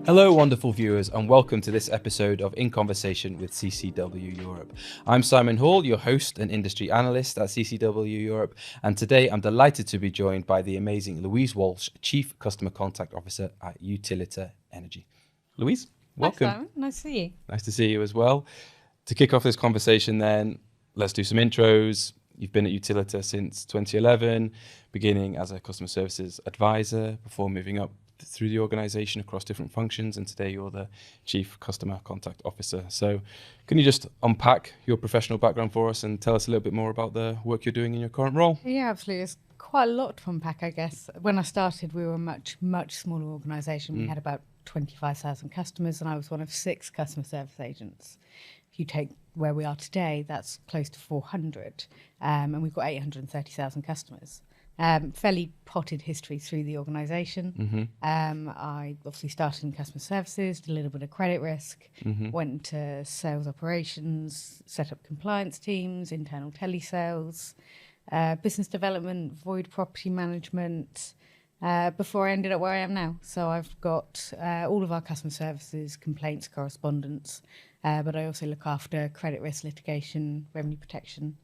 Hello, wonderful viewers, and welcome to this episode of In Conversation with CCW Europe. I'm Simon Hall, your host and industry analyst at CCW Europe, and today I'm delighted to be joined by the amazing Louise Walsh, Chief Customer Contact Officer at Utilita Energy. Louise, welcome. Hi, Simon. Nice to see you. Nice to see you as well. To kick off this conversation then, let's do some intros. You've been at Utilita since 2011, beginning as a customer services advisor before moving up through the organization across different functions, and today you're the Chief Customer Contact Officer. So can you just unpack your professional background for us and tell us a little bit more about the work you're doing in your current role? Yeah, absolutely. It's quite a lot to unpack, I guess. When I started, we were a much smaller organisation. We had about 25,000 customers, and I was one of 6 customer service agents. If you take where we are today, that's close to 400, and we've got 830,000 customers. Fairly potted history through the organisation. I obviously started in customer services, did a little bit of credit risk, went into sales operations, set up compliance teams, internal telesales, business development, void property management, before I ended up where I am now. So I've got all of our customer services, complaints, correspondence, but I also look after credit risk, litigation, revenue protection,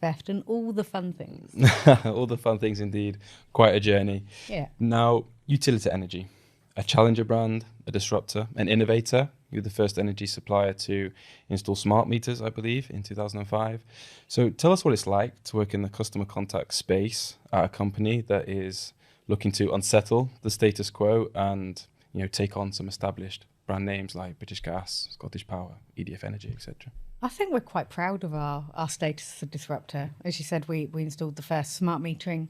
theft, and all the fun things. All the fun things indeed. Quite a journey. Yeah. Now, Utilita Energy, a challenger brand, a disruptor, an innovator. You're the first energy supplier to install smart meters, I believe, in 2005. So tell us what it's like to work in the customer contact space at a company that is looking to unsettle the status quo and, take on some established brand names like British Gas, Scottish Power, EDF Energy, etc. I think we're quite proud of our status as a disruptor. As you said, we installed the first smart metering,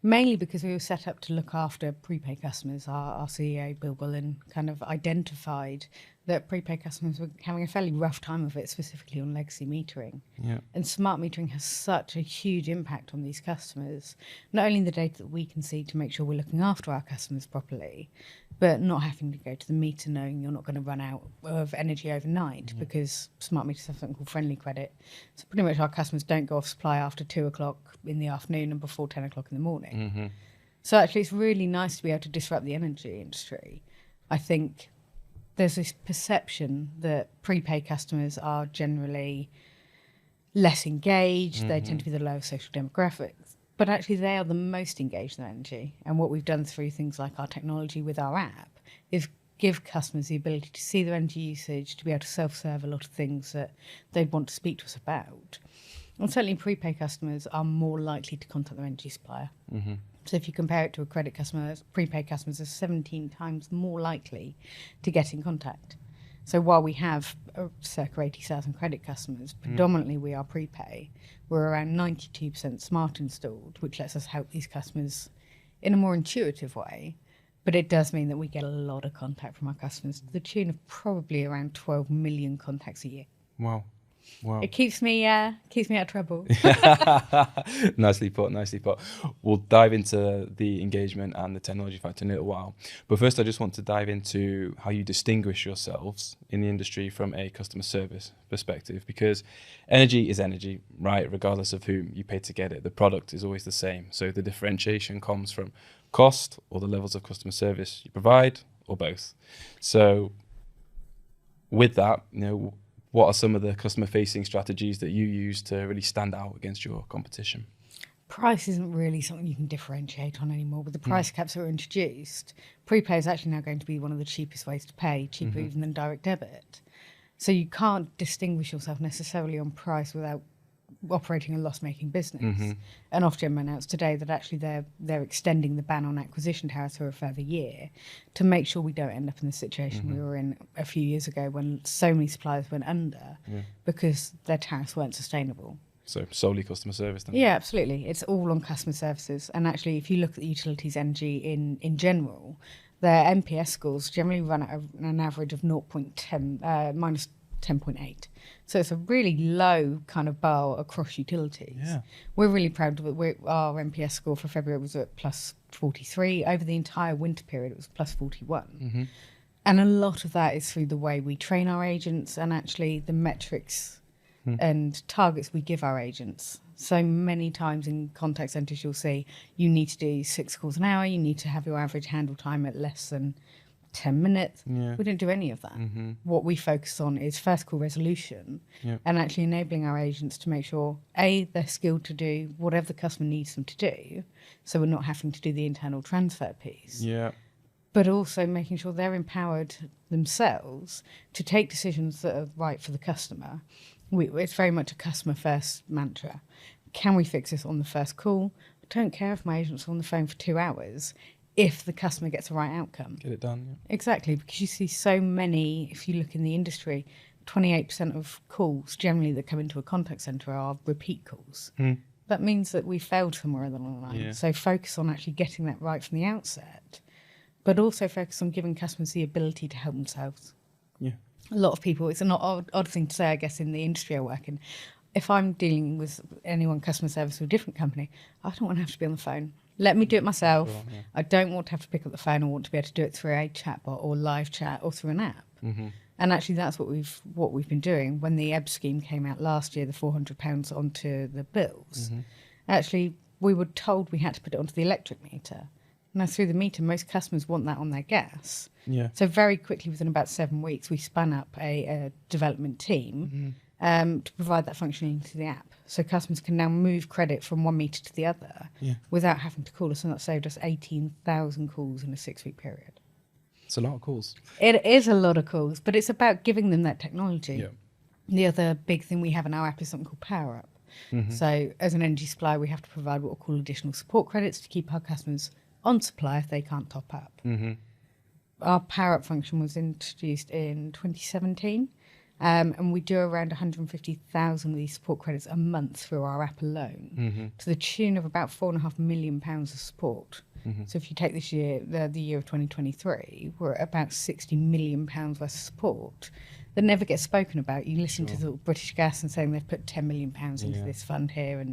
mainly because we were set up to look after prepaid customers. Our CEO, Bill Bullen, kind of identified that prepaid customers were having a fairly rough time of it, specifically on legacy metering. Yeah. And smart metering has such a huge impact on these customers, not only the data that we can see to make sure we're looking after our customers properly, but not having to go to the meter knowing you're not going to run out of energy overnight, because smart meters have something called friendly credit. So pretty much our customers don't go off supply after 2 o'clock in the afternoon and before 10 o'clock in the morning. So actually it's really nice to be able to disrupt the energy industry. I think there's this perception that prepaid customers are generally less engaged. They tend to be the lowest social demographics. But actually, they are the most engaged in energy. And what we've done through things like our technology with our app is give customers the ability to see their energy usage, to be able to self-serve a lot of things that they'd want to speak to us about. And certainly prepaid customers are more likely to contact their energy supplier. So if you compare it to a credit customer, prepaid customers are 17 times more likely to get in contact. So while we have circa 80,000 credit customers, predominantly we are prepay, we're around 92% smart installed, which lets us help these customers in a more intuitive way. But it does mean that we get a lot of contact from our customers, to the tune of probably around 12 million contacts a year. Wow. It keeps me out of trouble. Nicely put. We'll dive into the engagement and the technology factor in a little while. But first, I just want to dive into how you distinguish yourselves in the industry from a customer service perspective, because energy is energy, right? Regardless of whom you pay to get it, the product is always the same. So the differentiation comes from cost or the levels of customer service you provide, or both. So with that, what are some of the customer-facing strategies that you use to really stand out against your competition? Price isn't really something you can differentiate on anymore. With the price caps that were introduced, prepay is actually now going to be one of the cheapest ways to pay, cheaper even than direct debit. So you can't distinguish yourself necessarily on price without operating a loss-making business. And Ofgem announced today that actually they're extending the ban on acquisition tariffs for a further year to make sure we don't end up in the situation we were in a few years ago when so many suppliers went under because their tariffs weren't sustainable. So solely customer service then? Yeah, absolutely. It's all on customer services. And actually, if you look at the utilities energy in general, their NPS scores generally run at an average of 0.10, minus 10.8. So it's a really low kind of bar across utilities. Yeah. We're really proud of it. Our NPS score for February was at plus 43. Over the entire winter period, it was plus 41. And a lot of that is through the way we train our agents and actually the metrics and targets we give our agents. So many times in contact centres, you'll see you need to do 6 calls an hour, you need to have your average handle time at less than 10 minutes. Yeah. We don't do any of that. What we focus on is first call resolution and actually enabling our agents to make sure, A, they're skilled to do whatever the customer needs them to do, so we're not having to do the internal transfer piece. Yeah. But also making sure they're empowered themselves to take decisions that are right for the customer. It's very much a customer first mantra. Can we fix this on the first call? I don't care if my agent's on the phone for 2 hours if the customer gets the right outcome. Get it done. Yeah. Exactly, because you see so many, if you look in the industry, 28% of calls generally that come into a contact centre are repeat calls. That means that we failed somewhere along the line. Yeah. So focus on actually getting that right from the outset, but also focus on giving customers the ability to help themselves. Yeah. A lot of people, it's an odd thing to say, I guess, in the industry I work in. If I'm dealing with anyone customer service with a different company, I don't want to have to be on the phone. Let me do it myself. Sure, yeah. I don't want to have to pick up the phone. I want to be able to do it through a chatbot or live chat or through an app. And actually, that's what we've been doing. When the EB scheme came out last year, the £400 onto the bills, actually, we were told we had to put it onto the electric meter. Now, through the meter, most customers want that on their gas. Yeah. So very quickly, within about 7 weeks, we spun up a development team to provide that functionality to the app. So customers can now move credit from one meter to the other without having to call us, and that saved us 18,000 calls in a 6-week period. It's a lot of calls. It is a lot of calls, but it's about giving them that technology. Yeah. The other big thing we have in our app is something called Power Up. So as an energy supplier, we have to provide what we call additional support credits to keep our customers on supply if they can't top up. Our Power Up function was introduced in 2017, and we do around 150,000 of these support credits a month through our app alone, to the tune of about £4.5 million of support. So if you take this year, the year of 2023, we're at about £60 million worth of support that never gets spoken about. You listen to the British Gas and saying they've put £10 million into this fund here,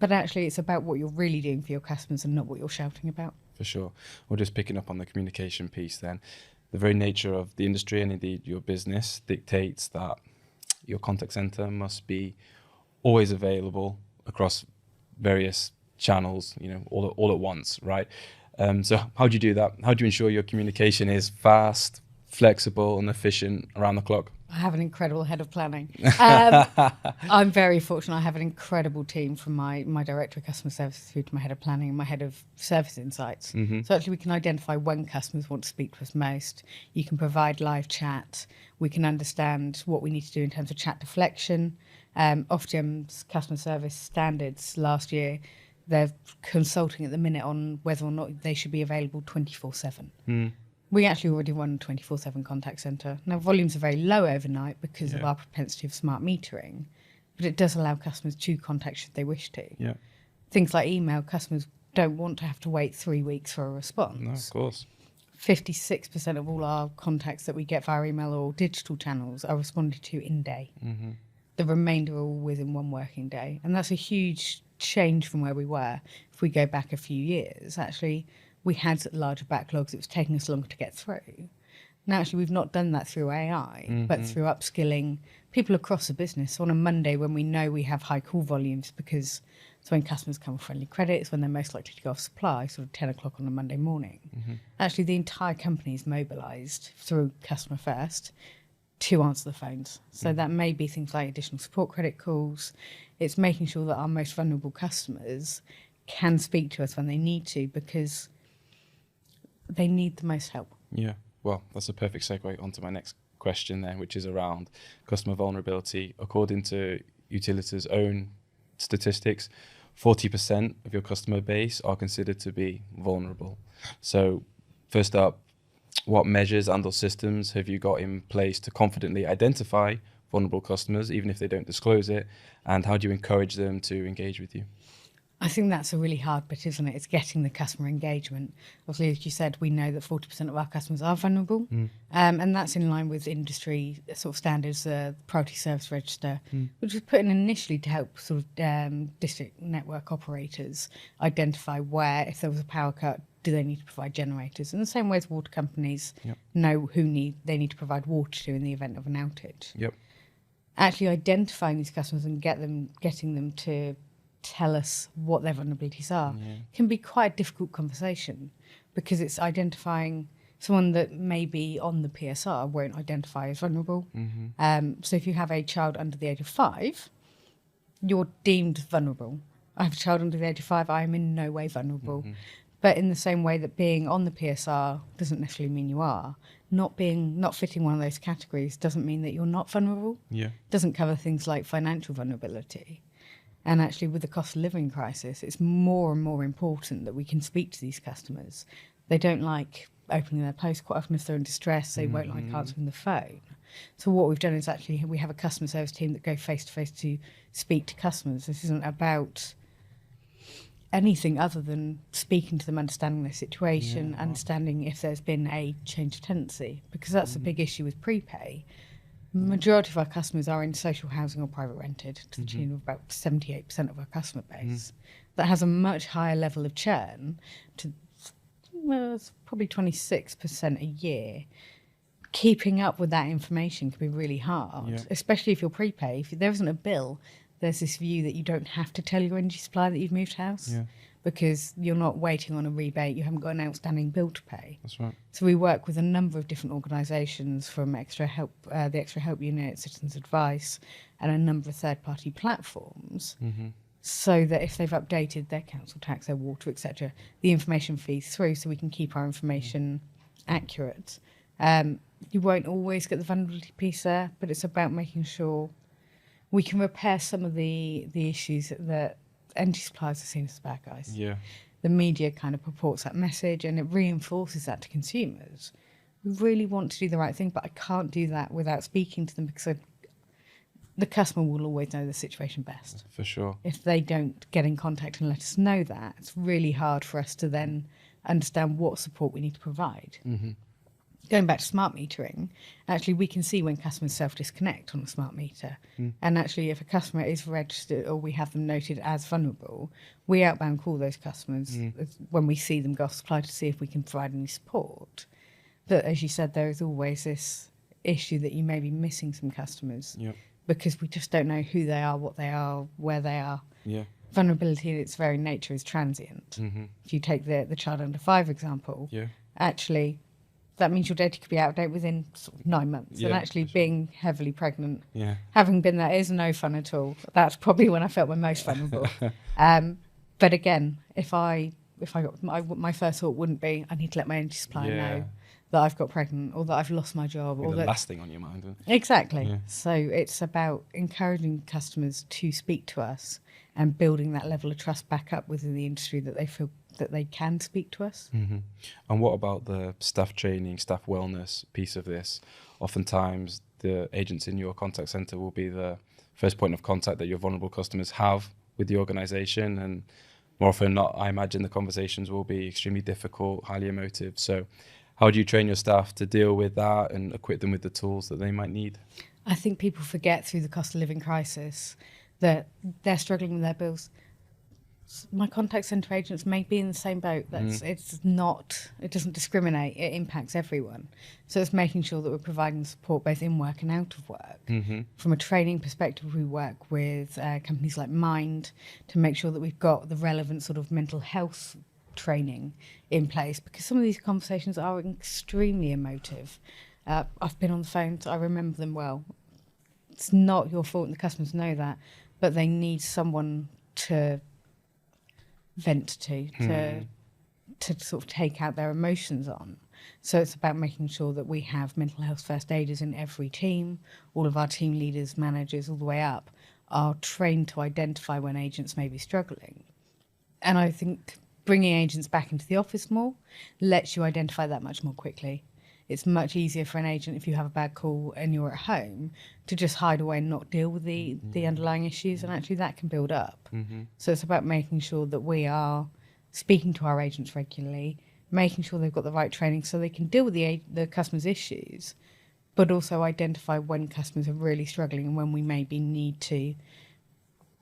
but actually it's about what you're really doing for your customers and not what you're shouting about. For sure. We're just picking up on the communication piece then. The very nature of the industry and indeed your business dictates that your contact center must be always available across various channels, all at once, right? So how do you do that? How do you ensure your communication is fast, flexible and efficient around the clock? I have an incredible head of planning. I'm very fortunate. I have an incredible team from my director of customer services through to my head of planning and my head of service insights. So actually we can identify when customers want to speak to us most. You can provide live chat. We can understand what we need to do in terms of chat deflection. Ofgem's customer service standards last year, they're consulting at the minute on whether or not they should be available 24/7. We actually already run a 24/7 contact centre. Now, volumes are very low overnight because of our propensity of smart metering, but it does allow customers to contact should they wish to. Yeah. Things like email, customers don't want to have to wait 3 weeks for a response. No, of course. 56% of all our contacts that we get via email or digital channels are responded to in day. The remainder are all within 1 working day. And that's a huge change from where we were. If we go back a few years, actually, we had larger backlogs. It was taking us longer to get through. Now, actually, we've not done that through AI, but through upskilling people across the business. So on a Monday, when we know we have high call volumes, because it's when customers come with friendly credit, it's when they're most likely to go off supply, sort of 10 o'clock on a Monday morning. Actually, the entire company is mobilised through Customer First to answer the phones. So that may be things like additional support credit calls. It's making sure that our most vulnerable customers can speak to us when they need to, because they need the most help. Yeah, well, that's a perfect segue onto my next question then, which is around customer vulnerability. According to Utilitas' own statistics, 40% of your customer base are considered to be vulnerable. So first up, what measures and/or systems have you got in place to confidently identify vulnerable customers, even if they don't disclose it? And how do you encourage them to engage with you? I think that's a really hard bit, isn't it? It's getting the customer engagement. Obviously, as you said, we know that 40% of our customers are vulnerable, and that's in line with industry sort of standards, the Priority Service Register, which was put in initially to help sort of district network operators identify where, if there was a power cut, do they need to provide generators? In the same way as water companies know they need to provide water to in the event of an outage. Yep. Actually identifying these customers and getting them to tell us what their vulnerabilities are can be quite a difficult conversation, because it's identifying Someone that may be on the PSR won't identify as vulnerable. So if you have a child under the age of 5, you're deemed vulnerable. I have a child under the age of 5, I am in no way vulnerable. But in the same way that being on the PSR doesn't necessarily mean you are, not fitting one of those categories doesn't mean that you're not vulnerable. Yeah. Doesn't cover things like financial vulnerability. And actually, with the cost of living crisis, it's more and more important that we can speak to these customers. They don't like opening their post. Quite often, if they're in distress, they won't like answering the phone. So what we've done is actually we have a customer service team that go face-to-face to speak to customers. This isn't about anything other than speaking to them, understanding their situation, understanding if there's been a change of tenancy, because that's a big issue with prepay. Majority of our customers are in social housing or private rented, to the tune of about 78% of our customer base. That has a much higher level of churn, it's probably 26% a year. Keeping up with that information can be really hard, especially if you're prepay. If there isn't a bill, there's this view that you don't have to tell your energy supplier that you've moved house because you're not waiting on a rebate, you haven't got an outstanding bill to pay. That's right. So we work with a number of different organisations, from Extra Help, the Extra Help Unit, Citizens Advice, and a number of third-party platforms, so that if they've updated their council tax, their water, etc., the information feeds through so we can keep our information accurate. You won't always get the vulnerability piece there, but it's about making sure we can repair some of the issues that energy suppliers are seen as the bad guys. Yeah. The media kind of purports that message and it reinforces that to consumers. We really want to do the right thing, but I can't do that without speaking to them, because the customer will always know the situation best. For sure. If they don't get in contact and let us know that, it's really hard for us to then understand what support we need to provide. Going back to smart metering, actually we can see when customers self-disconnect on a smart meter. And actually if a customer is registered or we have them noted as vulnerable, we outbound call those customers when we see them go off supply to see if we can provide any support. But as you said, there is always this issue that you may be missing some customers because we just don't know who they are, what they are, where they are. Vulnerability in its very nature is transient. If you take the child under 5 example, actually that means your data could be out of date within sort of 9 months. And actually being heavily pregnant, having been there, is no fun at all. That's probably when I felt my most vulnerable. But again, if I got my first thought wouldn't be I need to let my energy supplier know that I've got pregnant or that I've lost my job. Or the that, last thing on your mind. Isn't it? Exactly. So it's about encouraging customers to speak to us and building that level of trust back up within the industry that they feel that they can speak to us. And what about the staff training, staff wellness piece of this? Oftentimes the agents in your contact centre will be the first point of contact that your vulnerable customers have with the organisation, and more often than not, I imagine the conversations will be extremely difficult, highly emotive. So how do you train your staff to deal with that and equip them with the tools that they might need? I think people forget through the cost of living crisis that they're struggling with their bills. My contact centre agents may be in the same boat. It doesn't discriminate, it impacts everyone. So it's making sure that we're providing support both in work and out of work. From a training perspective, we work with companies like Mind to make sure that we've got the relevant sort of mental health training in place, because some of these conversations are extremely emotive. I've been on the phone, so I remember them well. It's not your fault and the customers know that, but they need someone to vent to sort of take out their emotions on. So it's about making sure that we have mental health first aiders in every team. All of our team leaders, managers, all the way up, are trained to identify when agents may be struggling. And I think bringing agents back into the office more lets you identify that much more quickly. It's much easier for an agent, if you have a bad call and you're at home, to just hide away and not deal with the underlying issues, and actually that can build up. So it's about making sure that we are speaking to our agents regularly, making sure they've got the right training so they can deal with the customer's issues, but also identify when customers are really struggling and when we maybe need to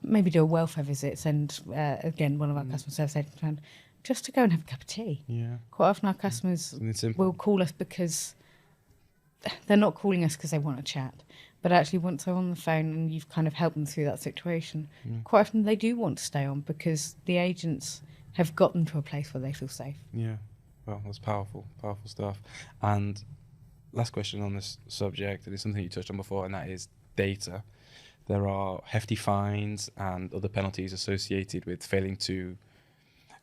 maybe do a welfare visit. And again, one of our customer service agents found just to go and have a cup of tea. Quite often our customers will call us because they're not calling us because they want to chat, but actually once they're on the phone and you've kind of helped them through that situation, quite often they do want to stay on because the agents have got them to a place where they feel safe. Well, that's powerful, powerful stuff. And last question on this subject, and it's something you touched on before, and that is data. There are hefty fines and other penalties associated with failing to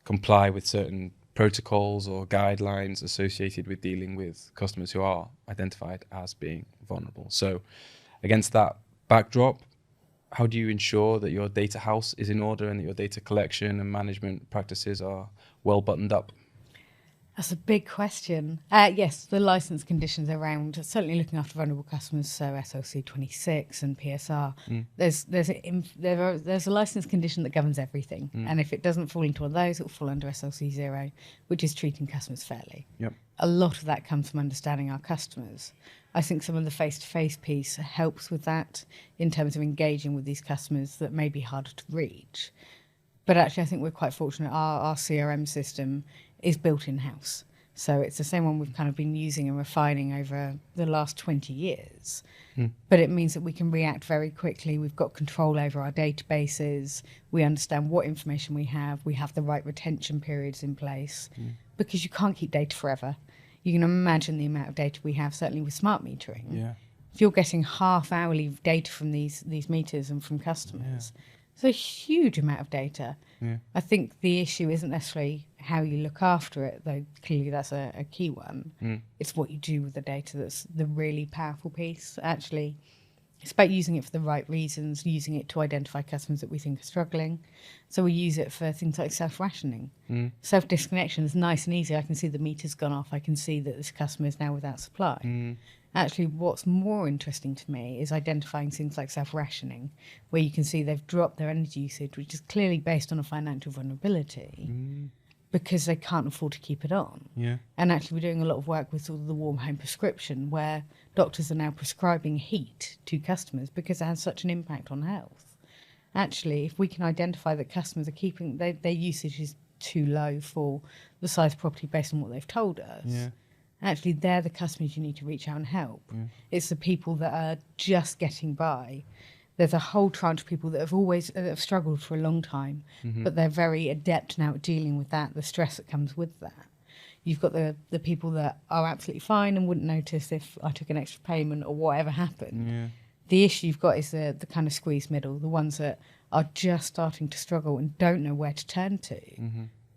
comply with certain protocols or guidelines associated with dealing with customers who are identified as being vulnerable. So, against that backdrop, how do you ensure that your data house is in order and that your data collection and management practices are well buttoned up? That's a big question. Yes, the license conditions around certainly looking after vulnerable customers, so SLC 26 and PSR. There's a license condition that governs everything, and if it doesn't fall into one of those, it will fall under SLC 0, which is treating customers fairly. Yep. A lot of that comes from understanding our customers. I think some of the face-to-face piece helps with that in terms of engaging with these customers that may be harder to reach. But actually, I think we're quite fortunate. Our CRM system is built in-house. So it's the same one we've kind of been using and refining over the last 20 years. But it means that we can react very quickly. We've got control over our databases. We understand what information we have. We have the right retention periods in place because you can't keep data forever. You can imagine the amount of data we have, certainly with smart metering. Yeah. If you're getting half hourly data from these meters and from customers, it's a huge amount of data. Yeah. I think the issue isn't necessarily how you look after it, though clearly that's a key one. It's what you do with the data that's the really powerful piece. Actually, it's about using it for the right reasons, using it to identify customers that we think are struggling. So we use it for things like self-rationing. Self-disconnection is nice and easy. I can see the meter's gone off. I can see that this customer is now without supply. Actually, what's more interesting to me is identifying things like self-rationing, where you can see they've dropped their energy usage, which is clearly based on a financial vulnerability, because they can't afford to keep it on. Yeah. And actually, we're doing a lot of work with sort of the warm home prescription, where doctors are now prescribing heat to customers because it has such an impact on health. Actually, if we can identify that customers are keeping their usage is too low for the size property based on what they've told us, actually, they're the customers you need to reach out and help. It's the people that are just getting by. There's a whole tranche of people that have struggled for a long time, but they're very adept now at dealing with that, the stress that comes with that. You've got the people that are absolutely fine and wouldn't notice if I took an extra payment or whatever happened. Yeah. The issue you've got is the kind of squeezed middle, the ones that are just starting to struggle and don't know where to turn to.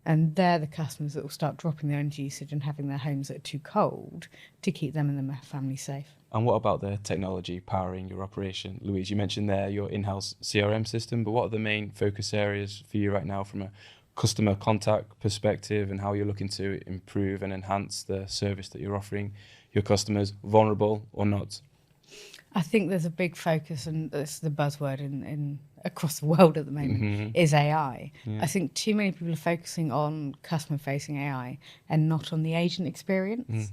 And they're the customers that will start dropping their energy usage and having their homes that are too cold to keep them and their family safe. And what about the technology powering your operation? Louise, you mentioned there your in-house CRM system, but what are the main focus areas for you right now from a customer contact perspective and how you're looking to improve and enhance the service that you're offering your customers, vulnerable or not? I think there's a big focus, and it's the buzzword in across the world at the moment, is AI. I think too many people are focusing on customer-facing AI and not on the agent experience.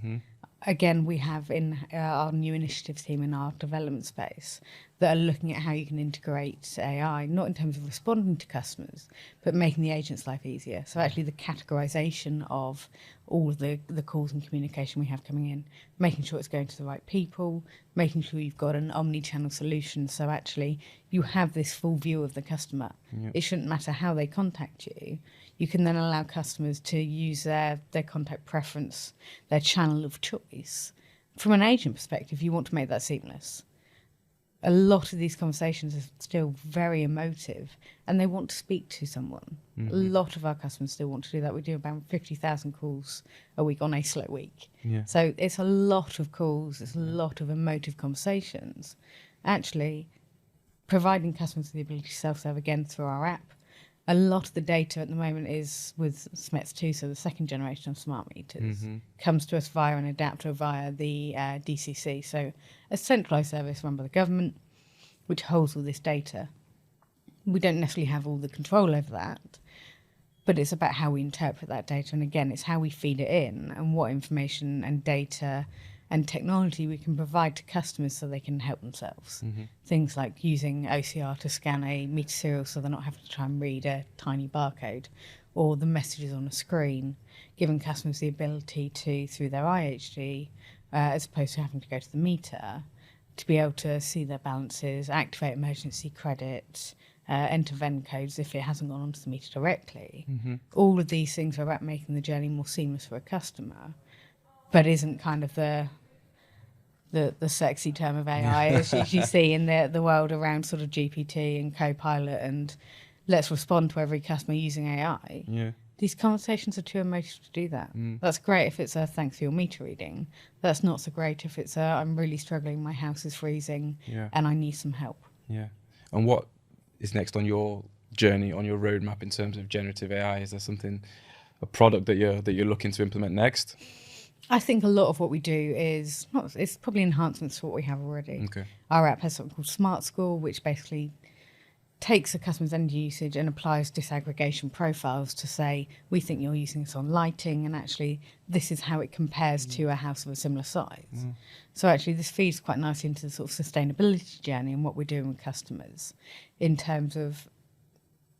Again, we have in our new initiatives team in our development space that are looking at how you can integrate AI, not in terms of responding to customers, but making the agent's life easier. So actually the categorization of all of the calls and communication we have coming in, making sure it's going to the right people, making sure you've got an omni-channel solution. So actually you have this full view of the customer. It shouldn't matter how they contact you. You can then allow customers to use their contact preference, their channel of choice. From an agent perspective, you want to make that seamless. A lot of these conversations are still very emotive and they want to speak to someone. A lot of our customers still want to do that. We do about 50,000 calls a week on a slow week. So it's a lot of calls, it's a lot of emotive conversations. Actually, providing customers the ability to self-serve again through our app. A lot of the data at the moment is with SMETS 2, so the second generation of smart meters, comes to us via an adapter via the DCC, so a centralised service run by the government, which holds all this data. We don't necessarily have all the control over that, but it's about how we interpret that data. And again, it's how we feed it in and what information and data and technology we can provide to customers so they can help themselves. Things like using OCR to scan a meter serial so they're not having to try and read a tiny barcode, or the messages on a screen, giving customers the ability to, through their IHD, as opposed to having to go to the meter, to be able to see their balances, activate emergency credit, enter VEN codes if it hasn't gone onto the meter directly. Mm-hmm. All of these things are about making the journey more seamless for a customer, but isn't kind of the sexy term of AI as you see in the world around sort of GPT and Copilot and let's respond to every customer using AI. Yeah. These conversations are too emotional to do that. That's great if it's a thanks for your meter reading. That's not so great if it's a I'm really struggling, my house is freezing, Yeah. and I need some help. Yeah. And what is next on your journey, on your roadmap in terms of generative AI? Is there something, a product that you're looking to implement next? I think a lot of what we do is it's probably enhancements to what we have already. Okay. Our app has something called Smart Score, which basically takes a customer's energy usage and applies disaggregation profiles to say, we think you're using this on lighting, and actually this is how it compares to a house of a similar size. So actually this feeds quite nicely into the sort of sustainability journey and what we're doing with customers in terms of,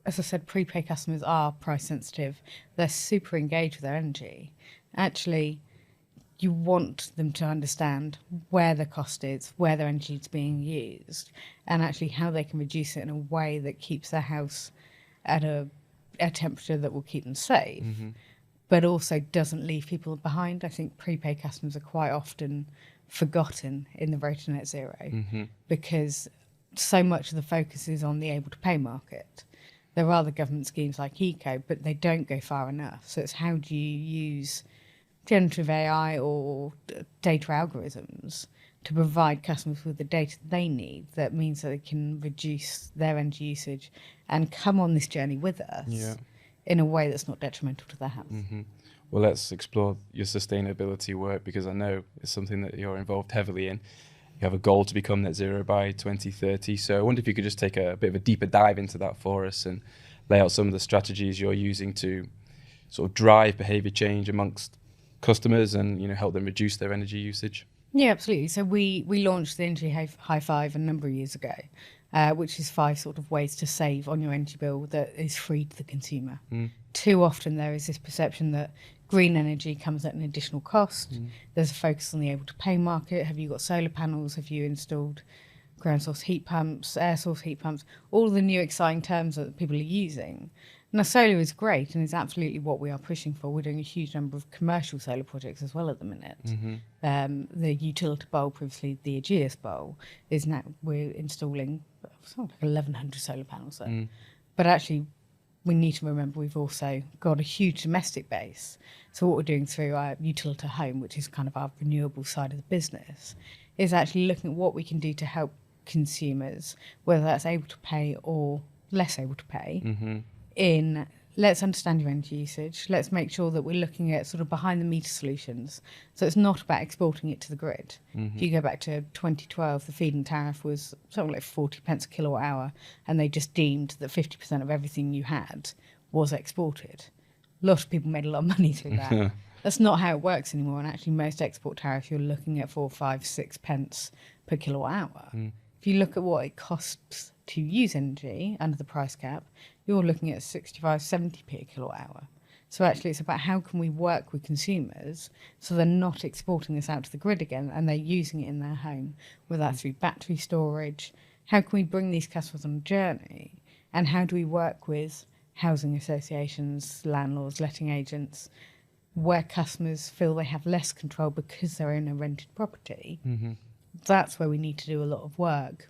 as I said, prepaid customers are price sensitive. They're super engaged with their energy. Actually, you want them to understand where the cost is, where their energy is being used, and actually how they can reduce it in a way that keeps their house at a temperature that will keep them safe, but also doesn't leave people behind. I think prepaid customers are quite often forgotten in the road to net zero because so much of the focus is on the able to pay market. There are the government schemes like Eco, but they don't go far enough. So it's how do you use generative AI or data algorithms to provide customers with the data they need that means that they can reduce their energy usage and come on this journey with us in a way that's not detrimental to their health. Well, let's explore your sustainability work, because I know it's something that you're involved heavily in. You have a goal to become net zero by 2030. So I wonder if you could just take a bit of a deeper dive into that for us and lay out some of the strategies you're using to sort of drive behavior change amongst customers and help them reduce their energy usage. Yeah, absolutely. So we launched the Energy High Five a number of years ago, which is 5 sort of ways to save on your energy bill that is free to the consumer. Too often there is this perception that green energy comes at an additional cost. There's a focus on the able to pay market. Have you got solar panels? Have you installed ground source heat pumps, air source heat pumps? All the new exciting terms that people are using. Now, solar is great and is absolutely what we are pushing for. We're doing a huge number of commercial solar projects as well at the minute. The utility bowl, previously the Aegeus bowl, is now we're installing something like 1,100 solar panels there. But actually, we need to remember we've also got a huge domestic base. So what we're doing through our utility home, which is kind of our renewable side of the business, is actually looking at what we can do to help consumers, whether that's able to pay or less able to pay, in let's understand your energy usage. Let's make sure that we're looking at sort of behind the meter solutions. So it's not about exporting it to the grid. If you go back to 2012, the feed-in tariff was something like 40 pence a kilowatt hour, and they just deemed that 50% of everything you had was exported. A lot of people made a lot of money through that. That's not how it works anymore. And actually, most export tariffs, you're looking at 4, 5, 6 pence per kilowatt hour. If you look at what it costs to use energy under the price cap, you're looking at 65, 70p a kilowatt hour. So actually it's about how can we work with consumers so they're not exporting this out to the grid again and they're using it in their home, whether that's through battery storage. How can we bring these customers on a journey? And how do we work with housing associations, landlords, letting agents, where customers feel they have less control because they're in a rented property? That's where we need to do a lot of work.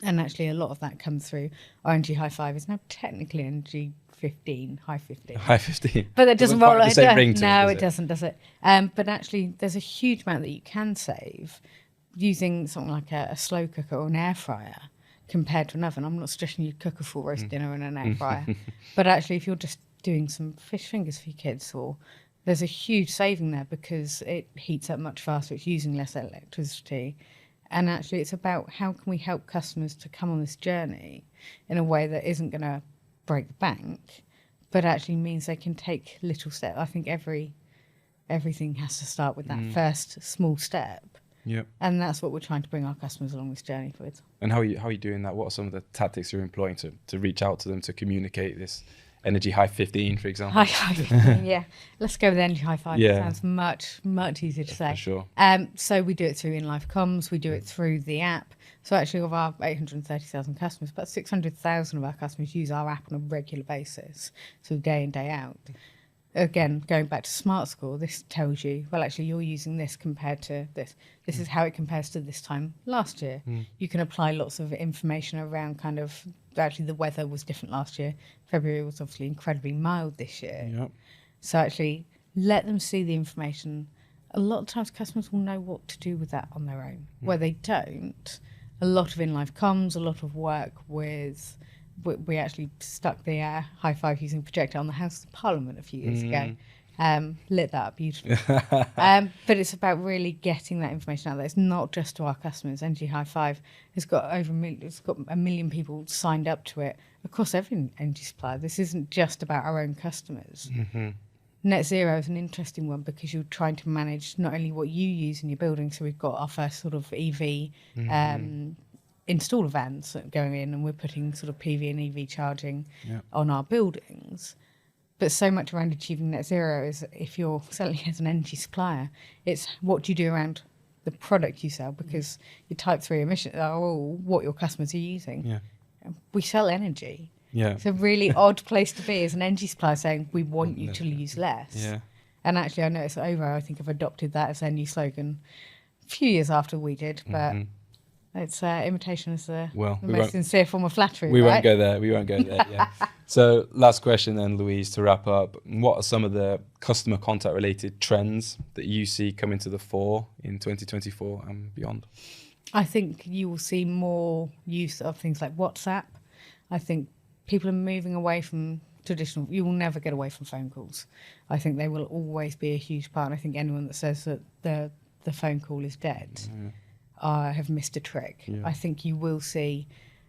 And actually a lot of that comes through our Energy High Five is now technically Energy 15, High 15. High 15. But it doesn't roll like that. No, it doesn't, does it? But actually there's a huge amount that you can save using something like a slow cooker or an air fryer compared to an oven. I'm not suggesting you cook a full roast dinner in an air fryer. But actually if you're just doing some fish fingers for your kids, or there's a huge saving there because it heats up much faster, it's using less electricity. And actually it's about how can we help customers to come on this journey in a way that isn't going to break the bank, but actually means they can take little steps. I think everything has to start with that first small step. Yep. And that's what we're trying to bring our customers along this journey with. And how are you doing that? What are some of the tactics you're employing to reach out to them, to communicate this Energy High 15, for example. High five, yeah. Let's go with Energy High Five. Yeah. Sounds much easier to say. For sure. So we do it through in-life comms. We do it through the app. So actually, of our 830,000 customers, about 600,000 of our customers use our app on a regular basis, so day in, day out. Again, going back to Smart Score, this tells you, well, actually, you're using this compared to this. This is how it compares to this time last year. You can apply lots of information around kind of, actually, the weather was different last year. February was obviously incredibly mild this year. Yep. So actually, let them see the information. A lot of times, customers will know what to do with that on their own. Where they don't, a lot of in-life comms, a lot of work with... We actually stuck the high five using projector on the House of Parliament a few years ago. Lit that up beautifully. But it's about really getting that information out there. It's not just to our customers. Energy High Five has got it's got 1 million people signed up to it across every energy supplier. This isn't just about our own customers. Net zero is an interesting one because you're trying to manage not only what you use in your building. So we've got our first sort of EV installer vans going in, and we're putting sort of PV and EV charging on our buildings. But so much around achieving net zero is, if you're selling as an energy supplier, it's what do you do around the product you sell, because your type 3 emissions are all what your customers are using. Yeah. We sell energy. Yeah. It's a really odd place to be as an energy supplier, saying we want you to use less. Yeah. And actually, I know it's over. I think I've adopted that as their new slogan a few years after we did, but it's imitation is the most sincere form of flattery. We right? won't go there. We won't go there. Yeah. So last question then, Louise, to wrap up. What are some of the customer contact related trends that you see coming to the fore in 2024 and beyond? I think you will see more use of things like WhatsApp. I think people are moving away from traditional. You will never get away from phone calls. I think they will always be a huge part. And I think anyone that says that the phone call is dead have missed a trick. Yeah. I think you will see,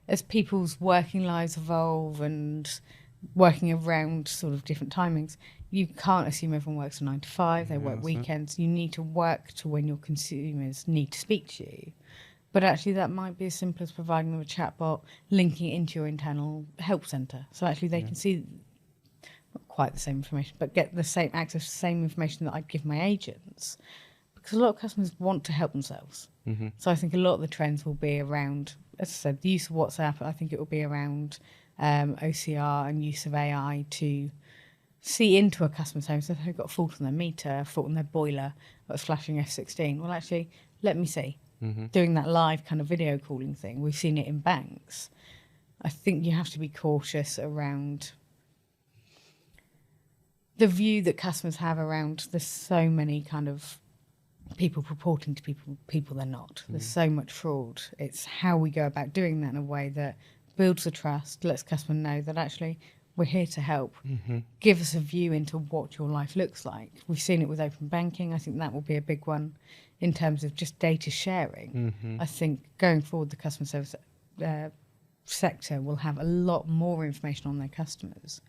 as people's working lives evolve and working around sort of different timings, you can't assume everyone works a 9 to 5. They work weekends. You need to work to when your consumers need to speak to you. But actually, that might be as simple as providing them a chatbot, linking it into your internal help centre. So actually, they can see not quite the same information, but get the same access to the same information that I'd give my agents. Because a lot of customers want to help themselves. So I think a lot of the trends will be around, as I said, the use of WhatsApp. I think it will be around OCR and use of AI to see into a customer's home. So if they've got a fault on their meter, a fault on their boiler, that's flashing F16, well, actually, let me see. Doing that live kind of video calling thing. We've seen it in banks. I think you have to be cautious around the view that customers have around there's so many kind of people purporting to people they're not. There's so much fraud. It's how we go about doing that in a way that builds the trust, lets customers know that actually we're here to help. Give us a view into what your life looks like. We've seen it with open banking. I think that will be a big one in terms of just data sharing. I think going forward, the customer service sector will have a lot more information on their customers.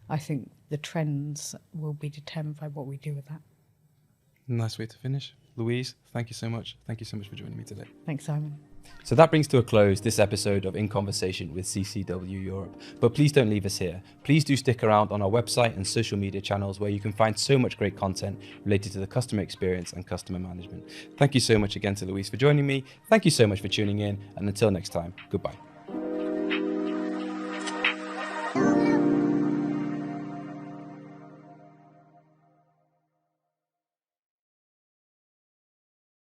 I think the trends will be determined by what we do with that. Nice way to finish. Louise, thank you so much. Thank you so much for joining me today. Thanks, Simon. So that brings to a close this episode of In Conversation with CCW Europe. But please don't leave us here. Please do stick around on our website and social media channels, where you can find so much great content related to the customer experience and customer management. Thank you so much again to Louise for joining me. Thank you so much for tuning in. And until next time, goodbye.